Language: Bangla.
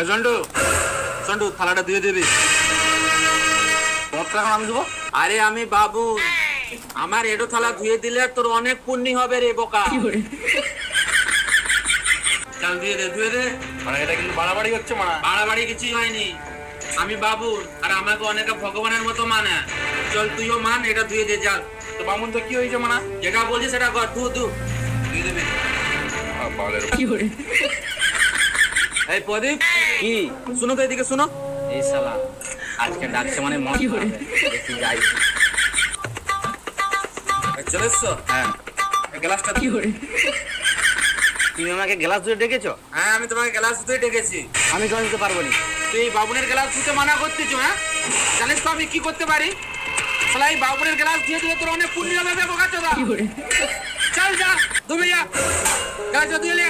সন্টু সন্টু থালাটা দিয়ে দিবি। তোমার টাকা আমি দেবো। আরে আমি বাবু, আমার এডো থালা ধুয়ে দিলে তোর অনেক পুণ্যি হবে রে বোকা। চল দিয়ে দে, ধুয়ে দে। মানে এটা কিন্তু বাড়াবাড়ি হচ্ছে মানা। বাড়াবাড়ি কিছুই হয়নি, আমি বাবু আর আমাকে অনেকে ভগবানের মতো মানে। চল তুইও মান, এটা ধুয়ে দে যা। তো বামুন তো কি হয়েছে মানা? যেটা বলছি সেটা কর, ধু ধু দিয়ে দেবে। এই প্রদীপ, কি শুনো তো, এদিকে শুনো। এই শালা আজকে ডাকছে মানে মন খারাপ। দেখি যাই। চলে এসছো? হ্যাঁ, এই গ্লাসটা তুমি আমাকে গ্লাস ধুয়ে ডেকেছো? হ্যাঁ, আমি তোমাকে গ্লাস ধুয়ে ডেকেছি। আমি গ্লাস দিতে পারবো না। তুই এই বাবুনের গ্লাস ধুতে মানা করতেছো? হ্যাঁ, জানিস তো আমি কি করতে পারি? শালা এই বাবুনের গ্লাস ধুয়ে দিলে তোর অনেক পুণ্য হবে বে বোকাচোদা। চল যা, ধুবি যা, গ্লাসটা ধুয়ে লে।